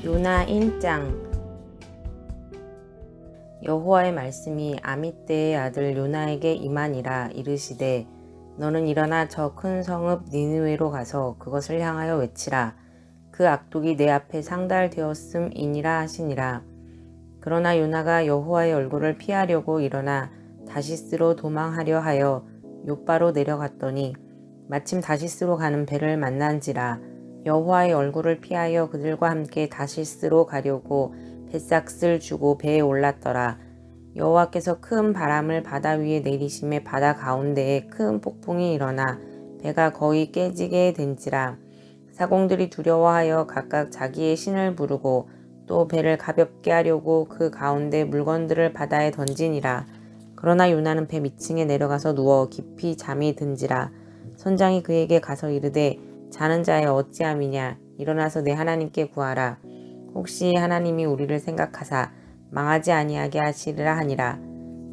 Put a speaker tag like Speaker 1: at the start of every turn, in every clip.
Speaker 1: 요나 1장. 여호와의 말씀이 아미떼의 아들 요나에게 임하니라. 이르시되 너는 일어나 저 큰 성읍 니느웨로 가서 그것을 향하여 외치라. 그 악독이 내 앞에 상달되었음이니라 하시니라. 그러나 요나가 여호와의 얼굴을 피하려고 일어나 다시스로 도망하려 하여 욥바로 내려갔더니 마침 다시스로 가는 배를 만난지라. 여호와의 얼굴을 피하여 그들과 함께 다시스로 가려고 뱃삭을 주고 배에 올랐더라. 여호와께서 큰 바람을 바다 위에 내리심에 바다 가운데에 큰 폭풍이 일어나 배가 거의 깨지게 된지라. 사공들이 두려워하여 각각 자기의 신을 부르고 또 배를 가볍게 하려고 그 가운데 물건들을 바다에 던지니라. 그러나 요나는 배 밑층에 내려가서 누워 깊이 잠이 든지라. 선장이 그에게 가서 이르되 자는 자여 어찌함이냐. 일어나서 내 하나님께 구하라. 혹시 하나님이 우리를 생각하사 망하지 아니하게 하시리라 하니라.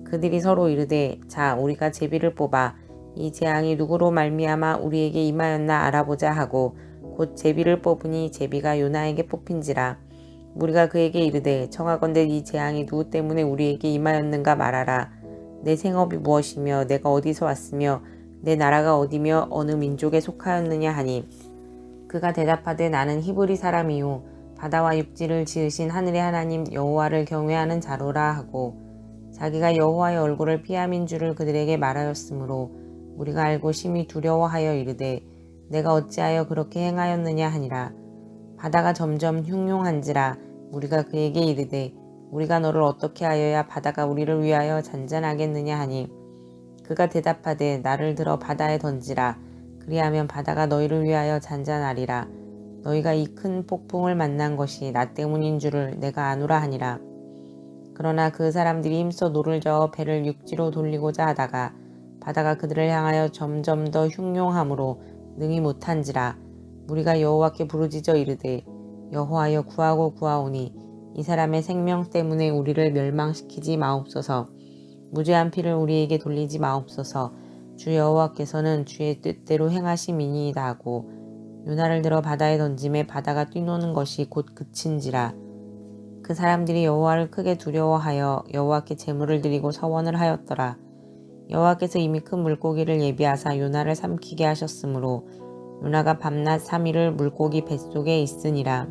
Speaker 1: 그들이 서로 이르되 자 우리가 제비를 뽑아 이 재앙이 누구로 말미암아 우리에게 임하였나 알아보자 하고 곧 제비를 뽑으니 제비가 요나에게 뽑힌지라. 우리가 그에게 이르되 청하건대 이 재앙이 누구 때문에 우리에게 임하였는가 말하라. 내 생업이 무엇이며 내가 어디서 왔으며 내 나라가 어디며 어느 민족에 속하였느냐 하니 그가 대답하되 나는 히브리 사람이요 바다와 육지를 지으신 하늘의 하나님 여호와를 경외하는 자로라 하고 자기가 여호와의 얼굴을 피함인 줄을 그들에게 말하였으므로 우리가 알고 심히 두려워하여 이르되 내가 어찌하여 그렇게 행하였느냐 하니라. 바다가 점점 흉흉한지라. 우리가 그에게 이르되 우리가 너를 어떻게 하여야 바다가 우리를 위하여 잔잔하겠느냐 하니 그가 대답하되 나를 들어 바다에 던지라. 그리하면 바다가 너희를 위하여 잔잔하리라. 너희가 이 큰 폭풍을 만난 것이 나 때문인 줄을 내가 아노라 하니라. 그러나 그 사람들이 힘써 노를 저어 배를 육지로 돌리고자 하다가 바다가 그들을 향하여 점점 더 흉흉함으로 능히 못한지라. 우리가 여호와께 부르짖어 이르되 여호와여 구하고 구하오니 이 사람의 생명 때문에 우리를 멸망시키지 마옵소서. 무죄한 피를 우리에게 돌리지 마옵소서. 주 여호와께서는 주의 뜻대로 행하심이니이다 하고 요나를 들어 바다에 던짐에 바다가 뛰노는 것이 곧 그친지라. 그 사람들이 여호와를 크게 두려워하여 여호와께 제물을 드리고 서원을 하였더라. 여호와께서 이미 큰 물고기를 예비하사 요나를 삼키게 하셨으므로 요나가 밤낮 3일을 물고기 뱃속에 있으니라.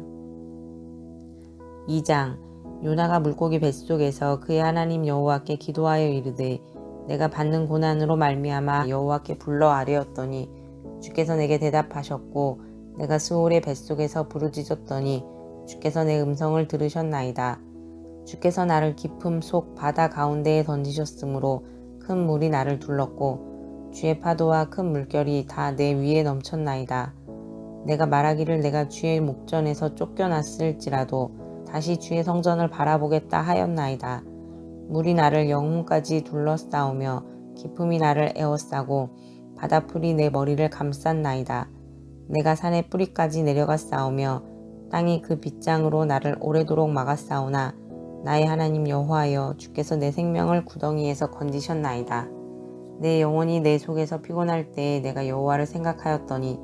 Speaker 1: 2장. 요나가 물고기 뱃속에서 그의 하나님 여호와께 기도하여 이르되 내가 받는 고난으로 말미암아 여호와께 불러 아뢰었더니 주께서 내게 대답하셨고 내가 스올의 뱃속에서 부르짖었더니 주께서 내 음성을 들으셨나이다. 주께서 나를 깊음 속 바다 가운데에 던지셨으므로 큰 물이 나를 둘렀고 주의 파도와 큰 물결이 다 내 위에 넘쳤나이다. 내가 말하기를 내가 주의 목전에서 쫓겨났을지라도 다시 주의 성전을 바라보겠다 하였나이다. 물이 나를 영혼까지 둘러싸우며 깊음이 나를 에워싸고 바다풀이 내 머리를 감쌌나이다. 내가 산의 뿌리까지 내려가싸우며 땅이 그 빗장으로 나를 오래도록 막았사오나 나의 하나님 여호와여 주께서 내 생명을 구덩이에서 건지셨나이다. 내 영혼이 내 속에서 피곤할 때에 내가 여호와를 생각하였더니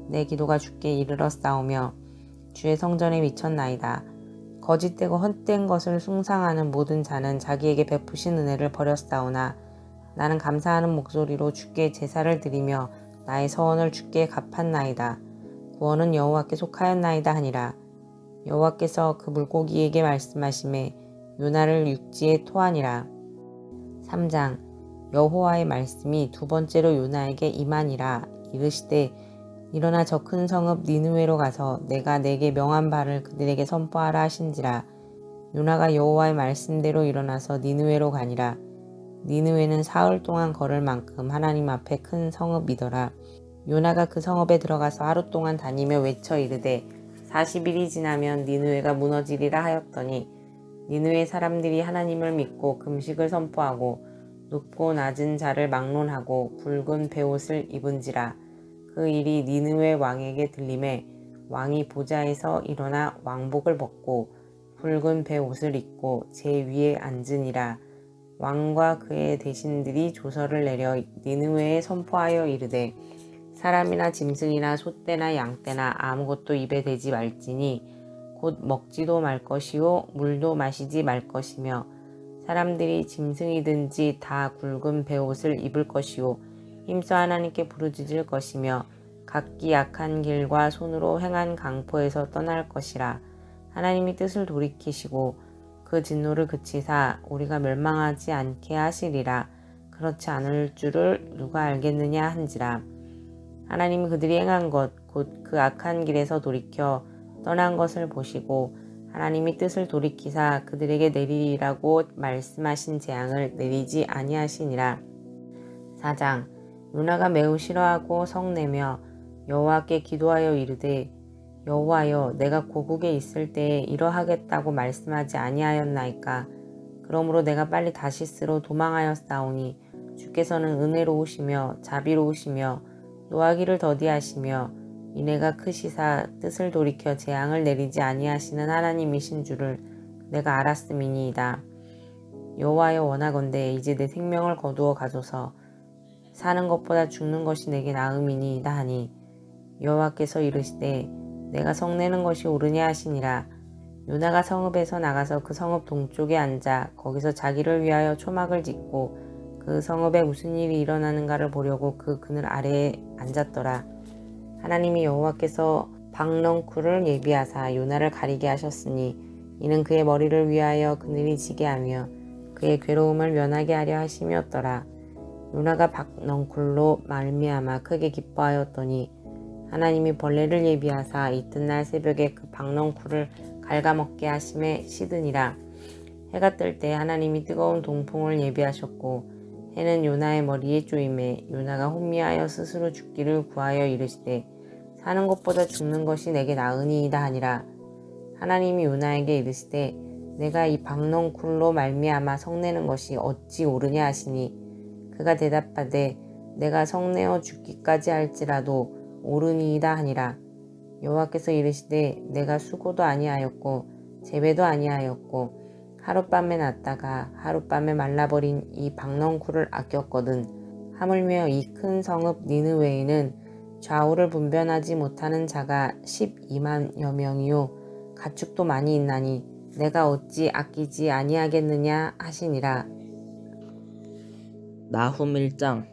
Speaker 1: 내 기도가 주께 이르렀사오며 주의 성전에 미쳤나이다. 거짓되고 헛된 것을 숭상하는 모든 자는 자기에게 베푸신 은혜를 버렸사오나 나는 감사하는 목소리로 주께 제사를 드리며 나의 서원을 주께 갚았나이다. 구원은 여호와께 속하였나이다 하니라. 여호와께서 그 물고기에게 말씀하시매 요나를 육지에 토하니라. 3장. 여호와의 말씀이 두 번째로 요나에게 임하니라. 이르시되 일어나 저 큰 성읍 니느웨로 가서 내가 내게 명한 바를 그들에게 선포하라 하신지라. 요나가 여호와의 말씀대로 일어나서 니느웨로 가니라. 니느웨는 사흘 동안 걸을 만큼 하나님 앞에 큰 성읍이더라. 요나가 그 성읍에 들어가서 하루 동안 다니며 외쳐 이르되 40일이 지나면 니느웨가 무너지리라 하였더니 니느웨 사람들이 하나님을 믿고 금식을 선포하고 높고 낮은 자를 막론하고 굵은 베옷을 입은지라. 그 일이 니느웨 왕에게 들림에 왕이 보좌에서 일어나 왕복을 벗고 굵은 베옷을 입고 제 위에 앉으니라. 왕과 그의 대신들이 조서를 내려 니느웨에 선포하여 이르되 사람이나 짐승이나 소떼나 양떼나 아무것도 입에 대지 말지니 곧 먹지도 말 것이요 물도 마시지 말 것이며 사람들이 짐승이든지 다 굵은 베옷을 입을 것이요 힘써 하나님께 부르짖을 것이며 각기 악한 길과 손으로 행한 강포에서 떠날 것이라. 하나님이 뜻을 돌이키시고 그 진노를 그치사 우리가 멸망하지 않게 하시리라. 그렇지 않을 줄을 누가 알겠느냐 한지라. 하나님이 그들이 행한 것 곧 그 악한 길에서 돌이켜 떠난 것을 보시고 하나님이 뜻을 돌이키사 그들에게 내리리라고 말씀하신 재앙을 내리지 아니하시니라. 4장. 요나가 매우 싫어하고 성내며 여호와께 기도하여 이르되 여호와여 내가 고국에 있을 때에 이러하겠다고 말씀하지 아니하였나이까. 그러므로 내가 빨리 다시스로 도망하였사오니 주께서는 은혜로우시며 자비로우시며 노하기를 더디하시며 이내가 크시사 뜻을 돌이켜 재앙을 내리지 아니하시는 하나님이신 줄을 내가 알았음이니이다. 여호와여 원하건대 이제 내 생명을 거두어 가소서. 사는 것보다 죽는 것이 내게 나음이니이다 하니 여호와께서 이르시되 내가 성내는 것이 옳으냐 하시니라. 요나가 성읍에서 나가서 그 성읍 동쪽에 앉아 거기서 자기를 위하여 초막을 짓고 그 성읍에 무슨 일이 일어나는가를 보려고 그 그늘 아래에 앉았더라. 하나님이 여호와께서 박넝쿨을 예비하사 요나를 가리게 하셨으니 이는 그의 머리를 위하여 그늘이 지게 하며 그의 괴로움을 면하게 하려 하심이었더라. 요나가 박넝쿨로 말미암아 크게 기뻐하였더니 하나님이 벌레를 예비하사 이튿날 새벽에 그 박넝쿨을 갉아먹게 하심에 시드니라. 해가 뜰 때 하나님이 뜨거운 동풍을 예비하셨고 해는 요나의 머리에 쪼임에 요나가 혼미하여 스스로 죽기를 구하여 이르시되 사는 것보다 죽는 것이 내게 나으니이다 하니라. 하나님이 요나에게 이르시되 내가 이 박넝쿨로 말미암아 성내는 것이 어찌 옳으냐 하시니 그가 대답하되 내가 성내어 죽기까지 할지라도 옳으니이다 하니라. 여호와께서 이르시되 내가 수고도 아니하였고 재배도 아니하였고 하룻밤에 났다가 하룻밤에 말라버린 이 박넝쿨을 아꼈거든. 하물며 이 큰 성읍 니느웨에는 좌우를 분변하지 못하는 자가 12만여 명이요 가축도 많이 있나니 내가 어찌 아끼지 아니하겠느냐 하시니라.
Speaker 2: 나훔 1장.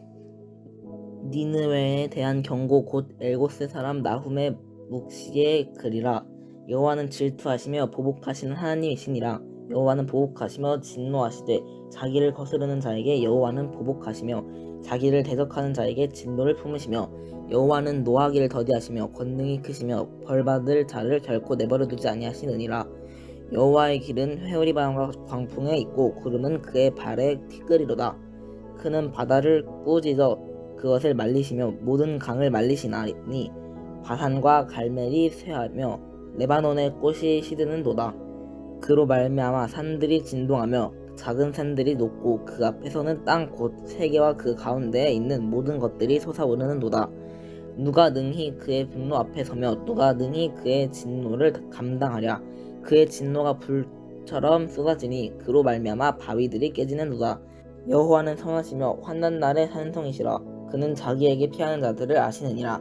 Speaker 2: 니느웨에 대한 경고 곧 엘고스 사람 나훔의 묵시의 글이라. 여호와는 질투하시며 보복하시는 하나님이시니라. 여호와는 보복하시며 진노하시되 자기를 거스르는 자에게 여호와는 보복하시며 자기를 대적하는 자에게 진노를 품으시며 여호와는 노하기를 더디하시며 권능이 크시며 벌받을 자를 결코 내버려두지 아니하시느니라. 여호와의 길은 회오리 바람과 광풍에 있고 구름은 그의 발에 티끌이로다. 그는 바다를 꾸짖어 그것을 말리시며 모든 강을 말리시나니 바산과 갈멜이 쇠하며 레바논의 꽃이 시드는도다. 그로 말미암아 산들이 진동하며 작은 산들이 녹고 그 앞에서는 땅 곧 세계와 그 가운데에 있는 모든 것들이 솟아오르는도다. 누가 능히 그의 분노 앞에 서며 누가 능히 그의 진노를 감당하랴. 그의 진노가 불처럼 쏟아지니 그로 말미암아 바위들이 깨지는도다. 여호와는 선하시며 환난 날에 산성이시라. 그는 자기에게 피하는 자들을 아시느니라.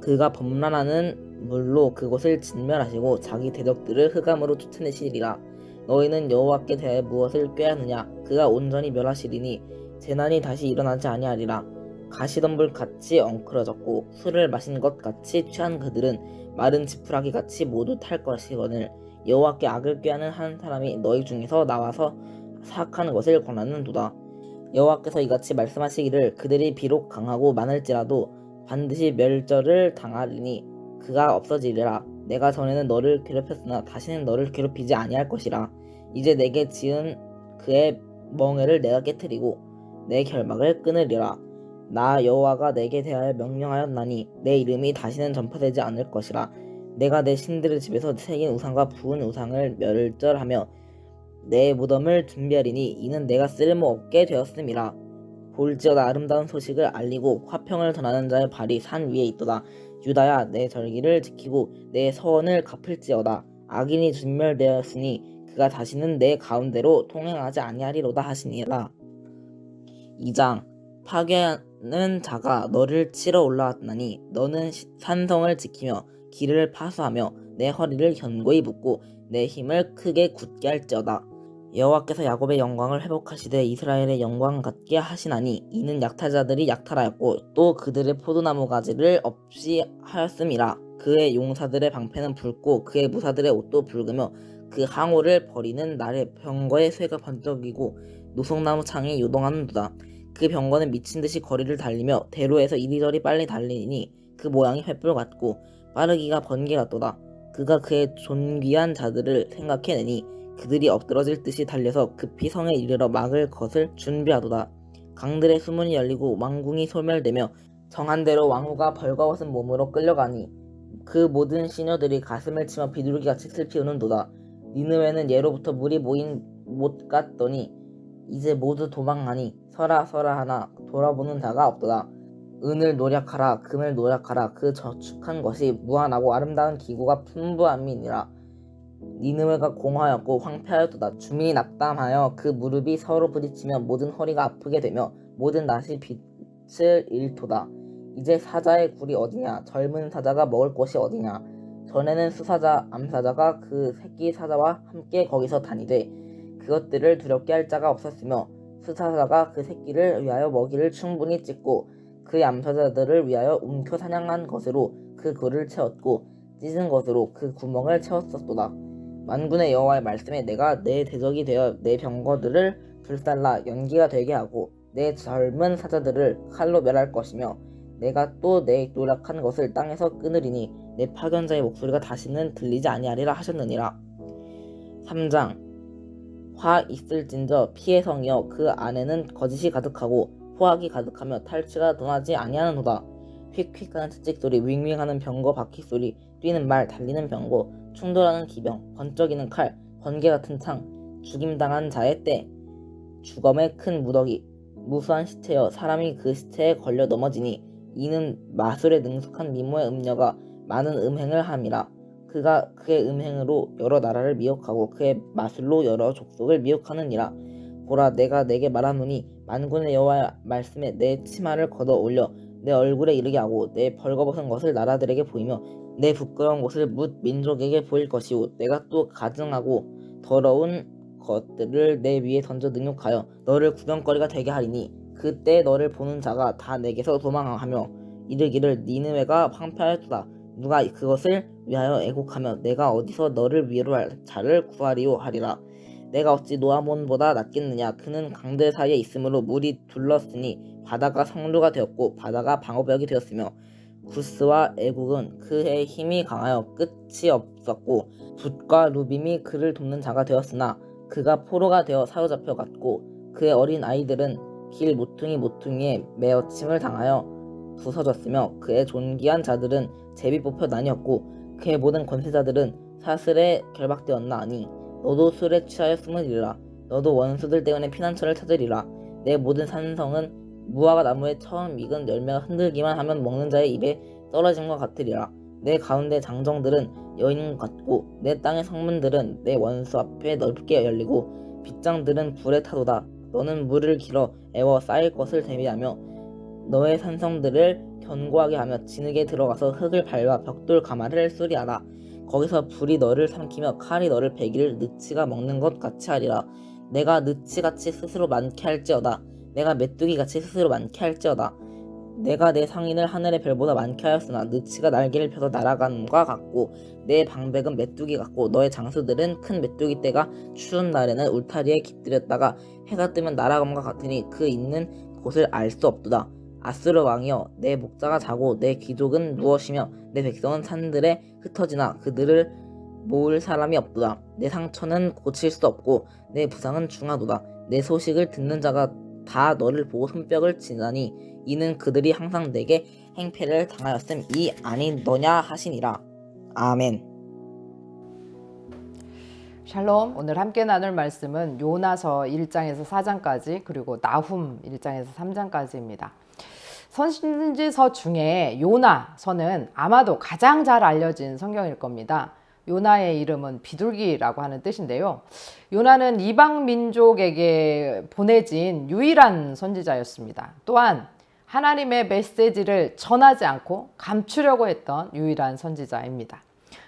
Speaker 2: 그가 범람하는 물로 그곳을 진멸하시고 자기 대적들을 흑암으로 쫓아내시리라. 너희는 여호와께 대해 무엇을 꾀하느냐. 그가 온전히 멸하시리니 재난이 다시 일어나지 아니하리라. 가시덤불 같이 엉클어졌고 술을 마신 것 같이 취한 그들은 마른 지푸라기 같이 모두 탈 것이거늘 여호와께 악을 꾀하는 한 사람이 너희 중에서 나와서 사악한 것을 권하는도다. 여호와께서 이같이 말씀하시기를 그들이 비록 강하고 많을지라도 반드시 멸절을 당하리니 그가 없어지리라. 내가 전에는 너를 괴롭혔으나 다시는 너를 괴롭히지 아니할 것이라. 이제 내게 지은 그의 멍에를 내가 깨트리고 내 결막을 끊으리라. 나 여호와가 내게 대하여 명령하였나니 내 이름이 다시는 전파되지 않을 것이라. 내가 내 신들의 집에서 새긴 우상과 부은 우상을 멸절하며 내 무덤을 준비하리니 이는 내가 쓸모없게 되었음이라. 볼지어다 아름다운 소식을 알리고 화평을 전하는 자의 발이 산 위에 있도다. 유다야 내 절기를 지키고 내 서원을 갚을지어다. 악인이 진멸되었으니 그가 다시는 내 가운데로 통행하지 아니하리로다 하시니라. 2장. 파괴하는 자가 너를 치러 올라왔나니 너는 산성을 지키며 길을 파수하며 내 허리를 견고히 묶고 내 힘을 크게 굳게 할지어다. 여호와께서 야곱의 영광을 회복하시되 이스라엘의 영광 같게 하시나니 이는 약탈자들이 약탈하였고 또 그들의 포도나무 가지를 없이 하였음이라. 그의 용사들의 방패는 붉고 그의 무사들의 옷도 붉으며 그 항오를 버리는 날에 병거의 쇠가 번쩍이고 노송나무 창이 요동하는도다. 그 병거는 미친듯이 거리를 달리며 대로에서 이리저리 빨리 달리니 그 모양이 횃불 같고 빠르기가 번개 같도다. 그가 그의 존귀한 자들을 생각해내니 그들이 엎드러질 듯이 달려서 급히 성에 이르러 막을 것을 준비하도다. 강들의 수문이 열리고 왕궁이 소멸되며 정한 대로 왕후가 벌거벗은 몸으로 끌려가니 그 모든 시녀들이 가슴을 치며 비둘기같이 슬피 우는도다. 니느웨는 예로부터 물이 모인 못 같더니 이제 모두 도망하니 서라 서라 하나 돌아보는 자가 없도다. 은을 노력하라 금을 노력하라 그 저축한 것이 무한하고 아름다운 기구가 풍부함이니라. 니느웨가 공하였고 황폐하였도다. 주민이 낙담하여 그 무릎이 서로 부딪히며 모든 허리가 아프게 되며 모든 낫이 빛을 잃도다. 이제 사자의 굴이 어디냐? 젊은 사자가 먹을 곳이 어디냐? 전에는 수사자 암사자가 그 새끼 사자와 함께 거기서 다니되 그것들을 두렵게 할 자가 없었으며 수사자가 그 새끼를 위하여 먹이를 충분히 찢고 그 암사자들을 위하여 움켜 사냥한 것으로 그 굴을 채웠고 찢은 것으로 그 구멍을 채웠었도다. 만군의 여호와의 말씀에 내가 내 대적이 되어 내 병거들을 불살라 연기가 되게 하고 내 젊은 사자들을 칼로 멸할 것이며 내가 또 내 노력한 것을 땅에서 끊으리니 내 파견자의 목소리가 다시는 들리지 아니하리라 하셨느니라. 3장 화 있을진저 피의 성이여 그 안에는 거짓이 가득하고 포악이 가득하며 탈취가 떠나지 아니하는도다. 휙휙하는 채찍소리 윙윙하는 병거 바퀴소리 뛰는 말 달리는 병거 충돌하는 기병 번쩍이는 칼 번개같은 창 죽임당한 자의 때 주검의 큰 무더기 무수한 시체여 사람이 그 시체에 걸려 넘어지니 이는 마술에 능숙한 미모의 음녀가 많은 음행을 함이라. 그가 그의 음행으로 여러 나라를 미혹하고 그의 마술로 여러 족속을 미혹하느니라. 보라 내가 내게 말하노니 만군의 여호와의 말씀에 내 치마를 걷어 올려 내 얼굴에 이르게 하고 내 벌거벗은 것을 나라들에게 보이며 내 부끄러운 곳을 뭇 민족에게 보일 것이오. 내가 또 가증하고 더러운 것들을 내 위에 던져 능욕하여 너를 구경거리가 되게 하리니 그때 너를 보는 자가 다 내게서 도망하며 이르기를 니느웨가 황폐하였도다. 누가 그것을 위하여 애곡하며 내가 어디서 너를 위로할 자를 구하리오 하리라. 내가 어찌 노아몬보다 낫겠느냐? 그는 강들 사이에 있으므로 물이 둘렀으니 바다가 성루가 되었고 바다가 방어벽이 되었으며 구스와 애국은 그의 힘이 강하여 끝이 없었고 붓과 루빔이 그를 돕는 자가 되었으나 그가 포로가 되어 사로잡혀 갔고 그의 어린 아이들은 길 모퉁이에 매어침을 당하여 부서졌으며 그의 존귀한 자들은 제비 뽑혀 나뉘었고 그의 모든 권세자들은 사슬에 결박되었나 하니 너도 술에 취하여 숨으리라. 너도 원수들 때문에 피난처를 찾으리라. 내 모든 산성은 무화과 나무에 처음 익은 열매가 흔들기만 하면 먹는 자의 입에 떨어짐과 같으리라. 내 가운데 장정들은 여인 같고 내 땅의 성문들은 내 원수 앞에 넓게 열리고 빗장들은 불에 타도다. 너는 물을 길어 애워 쌓일 것을 대비하며 너의 산성들을 견고하게 하며 진흙에 들어가서 흙을 밟아 벽돌 가마를 수리하라. 거기서 불이 너를 삼키며 칼이 너를 베기를 느치가 먹는 것 같이 하리라. 내가 느치같이 스스로 많게 할지어다. 내가 메뚜기같이 스스로 많게 할지어다. 내가 내 상인을 하늘의 별보다 많게 하였으나 느치가 날개를 펴서 날아감과 같고 내 방백은 메뚜기 같고 너의 장수들은 큰 메뚜기 떼가 추운 날에는 울타리에 깃들였다가 해가 뜨면 날아감과 같으니 그 있는 곳을 알 수 없도다. 아수르 왕이여 내 목자가 자고 내 귀족은 누워쉬며 내 백성은 산들에 흩어지나 그들을 모을 사람이 없도다. 내 상처는 고칠 수 없고 내 부상은 중하도다. 내 소식을 듣는 자가 다 너를 보고 손뼉을 치나니 이는 그들이 항상 내게 행패를 당하였음이 아니더냐 하시니라. 아멘.
Speaker 3: 샬롬. 오늘 함께 나눌 말씀은 요나서 1장에서 4장까지 그리고 나훔 1장에서 3장까지입니다. 선지서 중에 요나서는 아마도 가장 잘 알려진 성경일 겁니다. 요나의 이름은 비둘기라고 하는 뜻인데요. 요나는 이방 민족에게 보내진 유일한 선지자였습니다. 또한 하나님의 메시지를 전하지 않고 감추려고 했던 유일한 선지자입니다.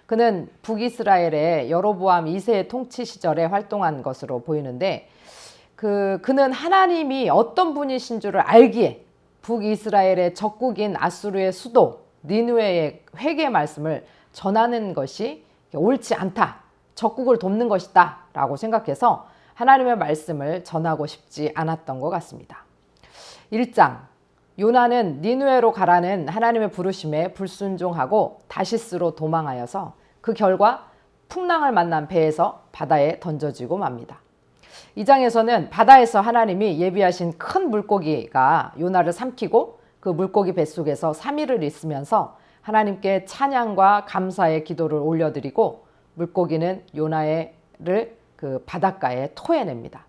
Speaker 3: 그는 북이스라엘의 여로보암 2세의 통치 시절에 활동한 것으로 보이는데 그는 하나님이 어떤 분이신 줄을 알기에 북이스라엘의 적국인 아수르의 수도 니느웨의 회개 말씀을 전하는 것이 옳지 않다. 적국을 돕는 것이다 라고 생각해서 하나님의 말씀을 전하고 싶지 않았던 것 같습니다. 1장 요나는 니느웨로 가라는 하나님의 부르심에 불순종하고 다시스로 도망하여서 그 결과 풍랑을 만난 배에서 바다에 던져지고 맙니다. 2장에서는 바다에서 하나님이 예비하신 큰 물고기가 요나를 삼키고 그 물고기 뱃속에서 3일을 있으면서 하나님께 찬양과 감사의 기도를 올려드리고 물고기는 요나를 그 바닷가에 토해냅니다.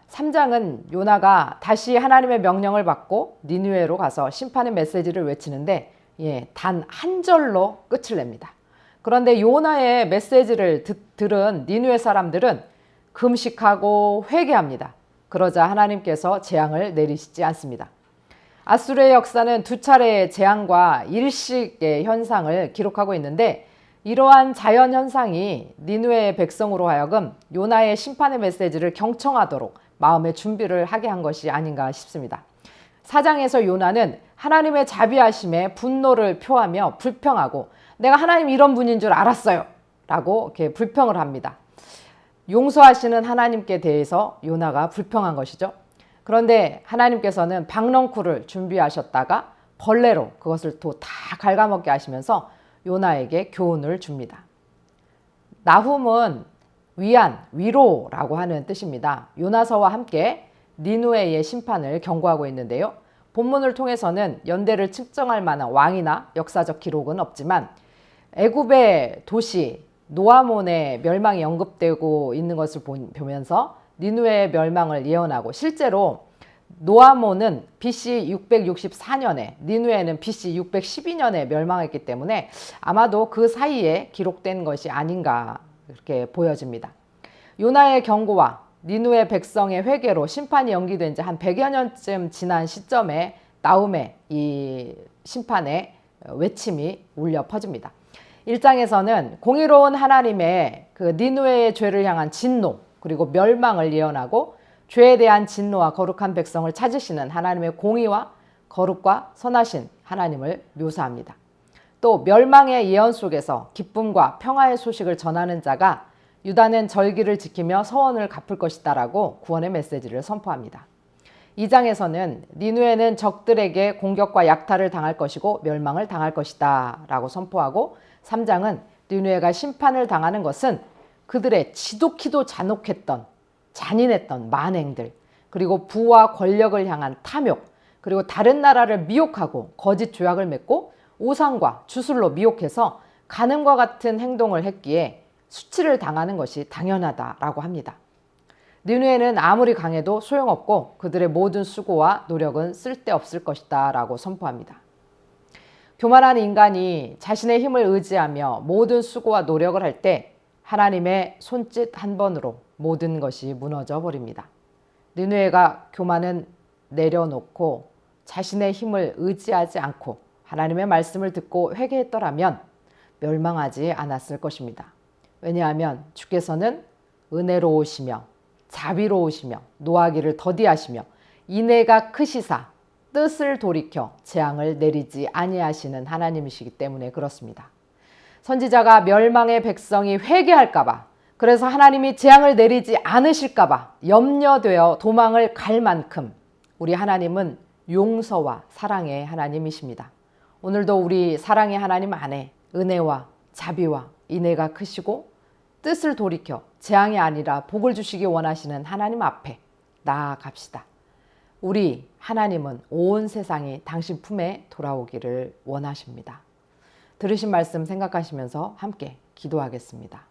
Speaker 3: 3장은 요나가 다시 하나님의 명령을 받고 니느웨로 가서 심판의 메시지를 외치는데 단 한 절로 끝을 냅니다. 그런데 요나의 메시지를 들은 니느웨 사람들은 금식하고 회개합니다. 그러자 하나님께서 재앙을 내리시지 않습니다. 아수르의 역사는 두 차례의 재앙과 일식의 현상을 기록하고 있는데 이러한 자연 현상이 니느웨의 백성으로 하여금 요나의 심판의 메시지를 경청하도록 마음의 준비를 하게 한 것이 아닌가 싶습니다. 4장에서 요나는 하나님의 자비하심에 분노를 표하며 불평하고 내가 하나님 이런 분인 줄 알았어요 라고 이렇게 불평을 합니다. 용서하시는 하나님께 대해서 요나가 불평한 것이죠. 그런데 하나님께서는 박넝쿨을 준비하셨다가 벌레로 그것을 또 다 갉아먹게 하시면서 요나에게 교훈을 줍니다. 나훔은 위안, 위로라고 하는 뜻입니다. 요나서와 함께 니느웨의 심판을 경고하고 있는데요. 본문을 통해서는 연대를 측정할 만한 왕이나 역사적 기록은 없지만 애굽의 도시 노아몬의 멸망이 언급되고 있는 것을 보면서 니느웨의 멸망을 예언하고 실제로 노아몬은 BC 664년에 니느웨는 BC 612년에 멸망했기 때문에 아마도 그 사이에 기록된 것이 아닌가 이렇게 보여집니다. 요나의 경고와 니느웨 백성의 회개로 심판이 연기된 지 한 100여 년쯤 지난 시점에 나훔의 이 심판의 외침이 울려 퍼집니다. 1장에서는 공의로운 하나님의 그 니느웨의 죄를 향한 진노 그리고 멸망을 예언하고 죄에 대한 진노와 거룩한 백성을 찾으시는 하나님의 공의와 거룩과 선하신 하나님을 묘사합니다. 또 멸망의 예언 속에서 기쁨과 평화의 소식을 전하는 자가 유다는 절기를 지키며 서원을 갚을 것이다 라고 구원의 메시지를 선포합니다. 2장에서는 니느웨는 적들에게 공격과 약탈을 당할 것이고 멸망을 당할 것이다 라고 선포하고 3장은 니느웨가 심판을 당하는 것은 그들의 지독히도 잔인했던 만행들 그리고 부와 권력을 향한 탐욕 그리고 다른 나라를 미혹하고 거짓 조약을 맺고 우상과 주술로 미혹해서 간음과 같은 행동을 했기에 수치를 당하는 것이 당연하다라고 합니다. 니느웨는 아무리 강해도 소용없고 그들의 모든 수고와 노력은 쓸데없을 것이다 라고 선포합니다. 교만한 인간이 자신의 힘을 의지하며 모든 수고와 노력을 할 때 하나님의 손짓 한 번으로 모든 것이 무너져 버립니다. 니느웨가 교만은 내려놓고 자신의 힘을 의지하지 않고 하나님의 말씀을 듣고 회개했더라면 멸망하지 않았을 것입니다. 왜냐하면 주께서는 은혜로우시며 자비로우시며 노하기를 더디하시며 인애가 크시사 뜻을 돌이켜 재앙을 내리지 아니하시는 하나님이시기 때문에 그렇습니다. 선지자가 멸망의 백성이 회개할까봐 그래서 하나님이 재앙을 내리지 않으실까봐 염려되어 도망을 갈 만큼 우리 하나님은 용서와 사랑의 하나님이십니다. 오늘도 우리 사랑의 하나님 안에 은혜와 자비와 인애가 크시고 뜻을 돌이켜 재앙이 아니라 복을 주시기 원하시는 하나님 앞에 나아갑시다. 우리 하나님은 온 세상이 당신 품에 돌아오기를 원하십니다. 들으신 말씀 생각하시면서 함께 기도하겠습니다.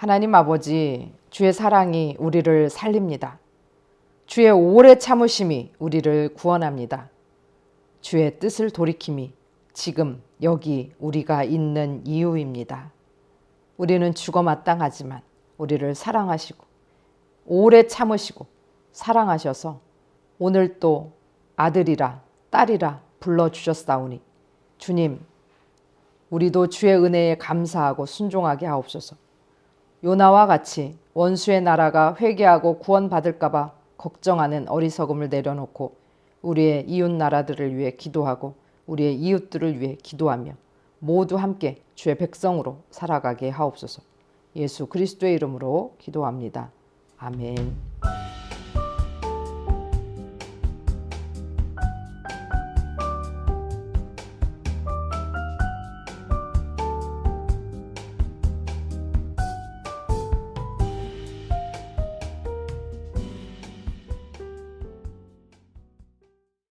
Speaker 3: 하나님 아버지, 주의 사랑이 우리를 살립니다. 주의 오래 참으심이 우리를 구원합니다. 주의 뜻을 돌이킴이 지금 여기 우리가 있는 이유입니다. 우리는 죽어 마땅하지만 우리를 사랑하시고 오래 참으시고 사랑하셔서 오늘 또 아들이라 딸이라 불러주셨사오니 주님, 우리도 주의 은혜에 감사하고 순종하게 하옵소서. 요나와 같이 원수의 나라가 회개하고 구원받을까 봐 걱정하는 어리석음을 내려놓고 우리의 이웃 나라들을 위해 기도하고 우리의 이웃들을 위해 기도하며 모두 함께 주의 백성으로 살아가게 하옵소서. 예수 그리스도의 이름으로 기도합니다. 아멘.